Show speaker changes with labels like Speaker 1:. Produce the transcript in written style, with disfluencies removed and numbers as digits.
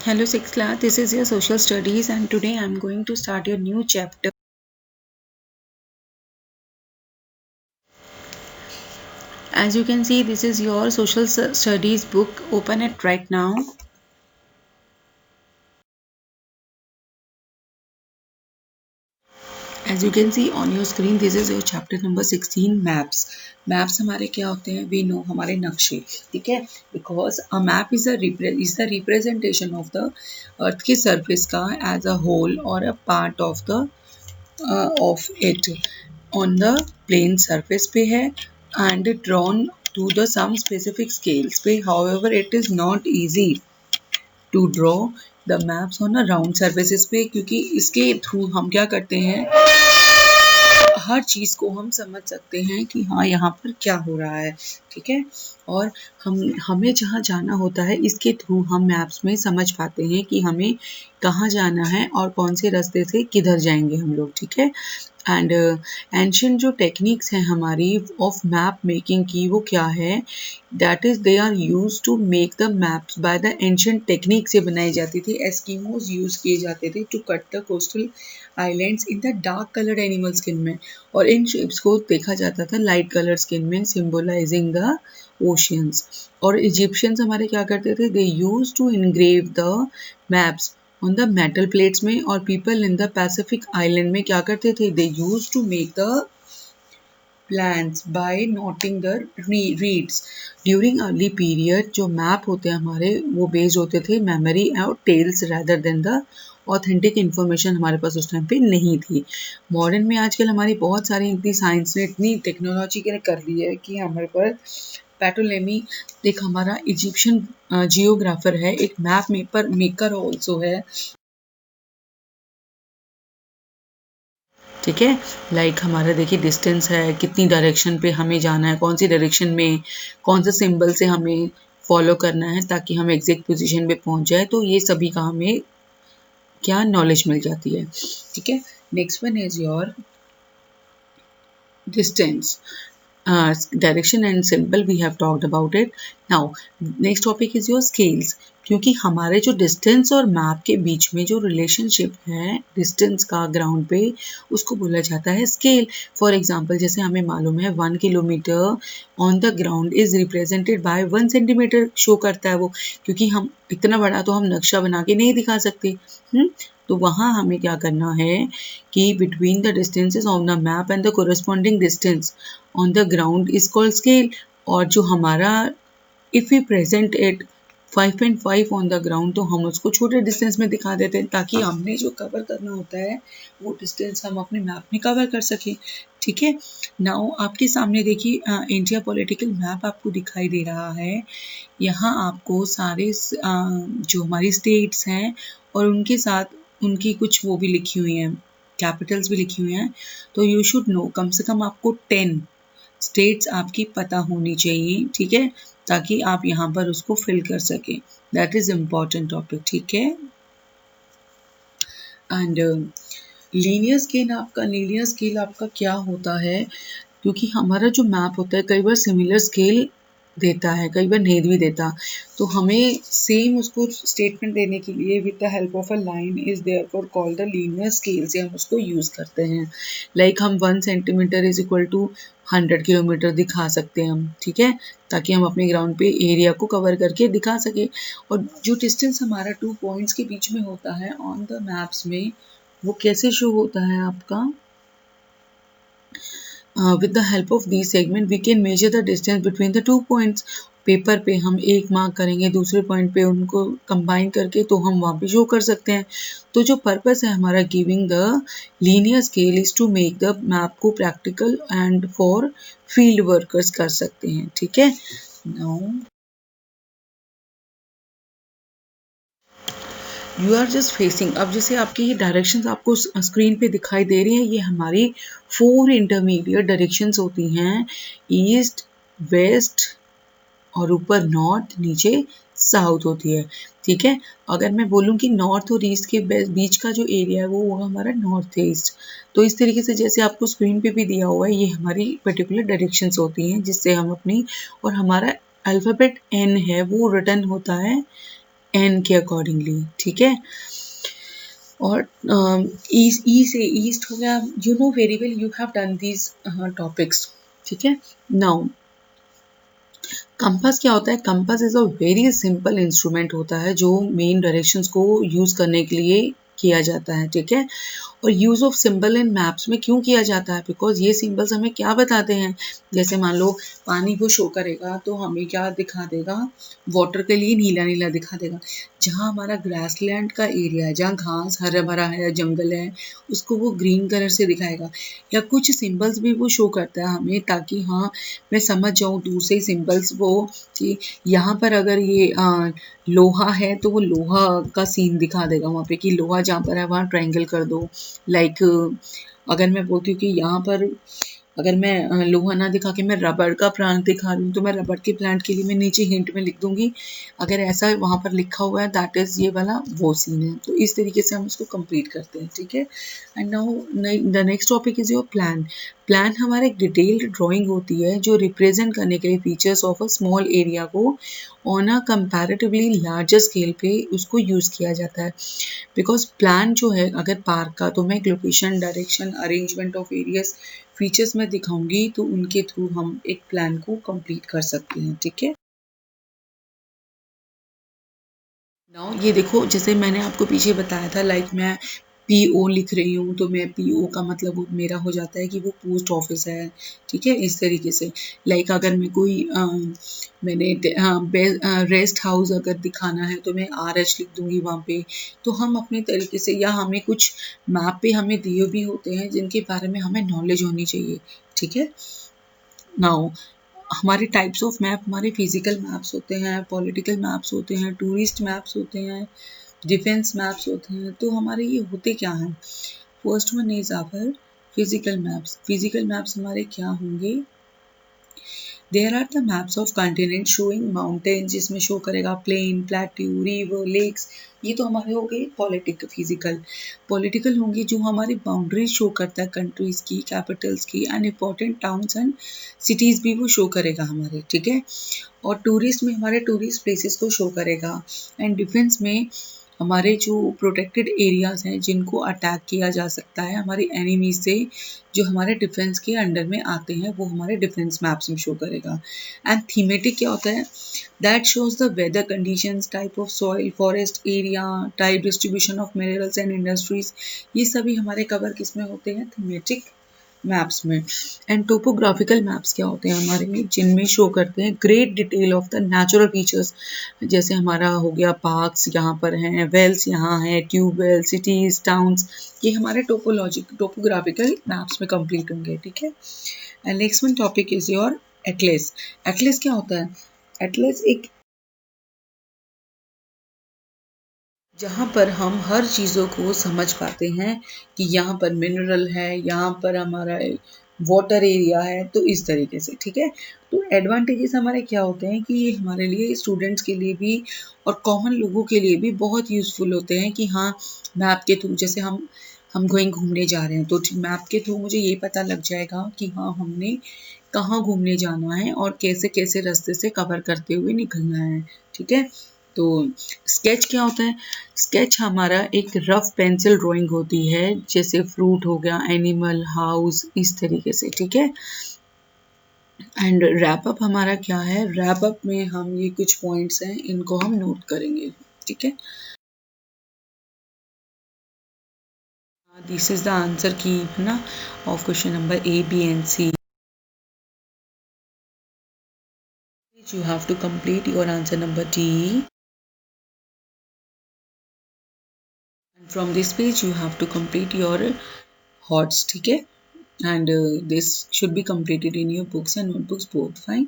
Speaker 1: Hello 6th class, this is your social studies and today I am going to start your new chapter. As you can see, this is your social studies book. Open it right now. As you can see on your screen, this is your chapter number 16 maps. Maps हमारे क्या होते हैं? We know हमारे नक्शे, ठीक है? Because a map is the representation of the earth की surface का as a whole or a part of the of it on the plane surface पे है and drawn to the some specific scales पे. However, it is not easy to draw the maps on a round surfaces पे, क्योंकि इसके through हम क्या करते हैं, हर चीज़ को हम समझ सकते हैं कि हाँ यहाँ पर क्या हो रहा है, ठीक है? और हमें जहाँ जाना होता है इसके थ्रू हम मैप्स में समझ पाते हैं कि हमें कहाँ जाना है और कौन से रास्ते से किधर जाएंगे हम लोग, ठीक है? एंड एंशियंट जो टेक्निक्स हैं हमारी ऑफ मैप मेकिंग की, वो क्या है? That is they are use to make the maps by the ancient technique से बनाई जाती थी. एस्किमोज यूज किए जाते थे to cut the coastal islands in the dark coloured animal skin में, और इन शेप्स को देखा जाता था लाइट कलर स्किन में, सिंबलाइजिंग द ओशियंस. और इजिप्शियंस हमारे क्या करते थे? They use to engrave the maps on the metal plates में. और people in the Pacific island में क्या करते थे? They use to make the plans by noting the reads. During early period जो मैप होते हैं हमारे, वो बेस्ड होते थे मेमोरी और tales rather than the authentic information हमारे पास उस टाइम पे नहीं थी. मॉडर्न में आजकल हमारी बहुत सारी इतनी साइंस ने इतनी टेक्नोलॉजी के कर ली है कि हमारे पास पैटोलेमी एक हमारा इजिप्शियन जियोग्राफर है, एक मैप मेकर ऑल्सो है, ठीक है? लाइक हमारा देखिए डिस्टेंस है, कितनी डायरेक्शन पे हमें जाना है, कौन सी डायरेक्शन में कौन से सिंबल से हमें फॉलो करना है ताकि हम एग्जैक्ट पोजीशन पे पहुंच जाए. तो ये सभी का हमें क्या नॉलेज मिल जाती है, ठीक है? Next one is your distance, direction and symbol we have talked about it. Now next topic is your scales. क्योंकि हमारे जो डिस्टेंस और मैप के बीच में जो रिलेशनशिप है डिस्टेंस का ग्राउंड पे, उसको बोला जाता है स्केल. फॉर एग्जांपल जैसे हमें मालूम है 1 kilometre on the ground is represented by 1 centimetre show करता है वो, क्योंकि हम इतना बड़ा तो हम नक्शा बना के नहीं दिखा सकते. तो वहाँ हमें क्या करना है कि between the distances on the map and the corresponding distance on the ground is called scale. और जो हमारा if we present it 5.5 on the ground, तो हम उसको छोटे डिस्टेंस में दिखा देते हैं ताकि हमने जो कवर करना होता है वो डिस्टेंस हम अपने मैप में कवर कर सकें, ठीक है? नाउ आपके सामने देखिए इंडिया पॉलिटिकल मैप आपको दिखाई दे रहा है. यहाँ आपको सारे जो हमारी स्टेट्स हैं और उनके साथ उनकी कुछ वो भी लिखी हुई हैं, कैपिटल्स भी लिखी हुई हैं. तो यू शुड नो, कम से कम आपको 10 स्टेट्स आपकी पता होनी चाहिए, ठीक है? ताकि आप यहाँ पर उसको फिल कर सकें. दैट इज इम्पॉर्टेंट टॉपिक, ठीक है? एंड लीनियर स्केल आपका क्या होता है? क्योंकि हमारा जो मैप होता है कई बार सिमिलर स्केल देता है, कई बार नहीं भी देता, तो हमें सेम उसको स्टेटमेंट देने के लिए with the help of a line is therefore called the linear scale से हम उसको यूज़ करते हैं. लाइक हम 1 centimetre is equal to 100 kilometre दिखा सकते हैं हम, ठीक है? ताकि हम अपने ग्राउंड पे एरिया को कवर करके दिखा सके. और जो डिस्टेंस हमारा 2 पॉइंट्स के बीच में होता है ऑन द मैप्स में, वो कैसे शो होता है आपका? With the help of these segment we can measure the distance between the 2 points. Paper पे हम एक मार्क करेंगे, दूसरे पॉइंट पे उनको कंबाइन करके तो हम वहाँ पे शो कर सकते हैं. तो जो पर्पस है हमारा giving the linear scale is to make the map को practical and for field workers कर सकते हैं, ठीक है? Now you are just facing, अब जैसे आपकी ये डायरेक्शंस आपको स्क्रीन पे दिखाई दे रही हैं, ये हमारी 4 इंटरमीडिएट डायरेक्शंस होती हैं. ईस्ट, वेस्ट और ऊपर नॉर्थ, नीचे साउथ होती है, ठीक है? अगर मैं बोलूँ कि नॉर्थ और ईस्ट के बीच का जो एरिया है वो होगा हमारा नॉर्थ ईस्ट. तो इस तरीके से जैसे आपको स्क्रीन पे भी दिया हुआ है, ये हमारी पर्टिकुलर डायरेक्शंस होती हैं जिससे हम अपनी, और हमारा अल्फ़ाबेट N है वो रिटर्न होता है एन के अकॉर्डिंगली, ठीक है। और ई से ईस्ट हो गया, you know very well, you have done these topics, ठीक है। नाउ कंपास क्या होता है? Compass is a very simple instrument होता है जो मेन डायरेक्शंस को यूज करने के लिए किया जाता है, ठीक है। और use of symbol in maps में क्यों किया जाता है? बिकॉज ये सिंबल्स हमें क्या बताते हैं? जैसे मान लो पानी को शो करेगा तो हमें क्या दिखा देगा? वाटर के लिए नीला नीला दिखा देगा। जहाँ हमारा ग्रासलैंड का एरिया है, जहाँ घास हरा भरा है, जंगल है, उसको वो ग्रीन कलर से दिखाएगा। या कुछ सिंबल्स भी वो शो करता है हमें, ताकि हाँ मैं समझ जाऊँ दूर से सिंबल्स वो कि यहाँ पर अगर ये लोहा है तो वो लोहा का सीन दिखा देगा वहाँ पे, कि लोहा जहाँ पर है वहाँ ट्रायंगल कर दो। लाइक अगर मैं बोलती हूँ कि यहाँ पर अगर मैं लोहा ना दिखा के मैं रबड़ का प्लांट दिखा रही हूँ, तो मैं रबड़ के प्लांट के लिए मैं नीचे हिंट में लिख दूंगी, अगर ऐसा वहाँ पर लिखा हुआ है दैट इज ये वाला वो सीन है। तो इस तरीके से हम इसको कंप्लीट करते हैं, ठीक है। And now the next topic is your plan. Plan हमारा एक डिटेल्ड ड्राइंग होती है जो रिप्रेजेंट करने के लिए features of a small area को on a comparatively larger scale पे उसको यूज़ किया जाता है। बिकॉज प्लान जो है अगर पार्क का, तो मैं location, direction, arrangement of areas, features में दिखाऊंगी, तो उनके थ्रू हम एक प्लान को कंप्लीट कर सकते हैं, ठीक है। नाउ ये देखो, जैसे मैंने आपको पीछे बताया था, लाइक मैं पीओ लिख रही हूँ, तो मैं पीओ का मतलब मेरा हो जाता है कि वो पोस्ट ऑफिस है, ठीक है। इस तरीके से लाइक अगर मैं कोई मैंने रेस्ट हाउस अगर दिखाना है तो मैं RH लिख दूंगी वहाँ पे। तो हम अपने तरीके से, या हमें कुछ मैप पे हमें दिए भी होते हैं जिनके बारे में हमें नॉलेज होनी चाहिए, ठीक है। नाउ हमारे टाइप्स ऑफ मैप, हमारे फिजिकल मैप्स होते हैं, पॉलिटिकल मैप्स होते हैं, टूरिस्ट मैप्स होते हैं, डिफेंस मैप्स होते हैं। तो हमारे ये होते क्या हैं? First one is our physical maps. Physical maps हमारे क्या होंगे? There are the maps of continent showing mountain, जिसमें शो करेगा प्लेन, प्लेट्यू, रिवर, लेक्स। ये तो हमारे हो गए पॉलिटिकल फिजिकल। पॉलिटिकल होंगे जो हमारी बाउंड्रीज शो करता है कंट्रीज की, कैपिटल्स की, and important towns and cities भी वो शो करेगा हमारे, ठीक है। और टूरिस्ट में हमारे टूरिस्ट प्लेसेस को शो करेगा। एंड डिफेंस में हमारे जो प्रोटेक्टेड एरियाज हैं जिनको अटैक किया जा सकता है हमारे एनिमी से, जो हमारे डिफेंस के अंडर में आते हैं, वो हमारे डिफेंस मैप्स में शो करेगा। एंड थीमेटिक क्या होता है? That shows the weather conditions, type of soil, forest area, type distribution of minerals and industries. ये सभी हमारे कवर किस में होते हैं? थीमेटिक मैप्स में। एंड टोपोग्राफिकल मैप्स क्या होते हैं हमारे में? जिनमें शो करते हैं great detail of the natural features. जैसे हमारा हो गया पार्क्स यहाँ पर हैं, वेल्स यहाँ हैं, ट्यूबवेल, सिटीज, टाउन्स, ये हमारे टोपोग्राफिकल मैप्स में कंप्लीट होंगे, ठीक है। And next one topic is your Atlas. Atlas क्या होता है? एटलस एक जहाँ पर हम हर चीज़ों को समझ पाते हैं कि यहाँ पर मिनरल है, यहाँ पर हमारा वाटर एरिया है, तो इस तरीके से, ठीक है। तो एडवांटेजेस हमारे क्या होते हैं कि ये हमारे लिए, स्टूडेंट्स के लिए भी और कॉमन लोगों के लिए भी बहुत यूज़फुल होते हैं कि हाँ मैप के थ्रू, जैसे हम कहीं घूमने जा रहे हैं तो मैप के थ्रू मुझे ये पता लग जाएगा कि हाँ हमने कहाँ घूमने जाना है और कैसे कैसे रास्ते से कवर करते हुए निकलना है, ठीक है। तो स्केच क्या होता है? स्केच हमारा एक रफ पेंसिल ड्राइंग होती है, जैसे फ्रूट हो गया, एनिमल, हाउस, इस तरीके से, ठीक है। एंड रैप अप हमारा क्या है? रैप अप में हम ये कुछ पॉइंट्स हैं, इनको हम नोट करेंगे, ठीक है। दिस इज द आंसर की है ना of question number A, B and C. You have to complete your answer number D. And from this page you have to complete your HOTS, ठीक है। And this should be completed in your books and notebooks both, fine.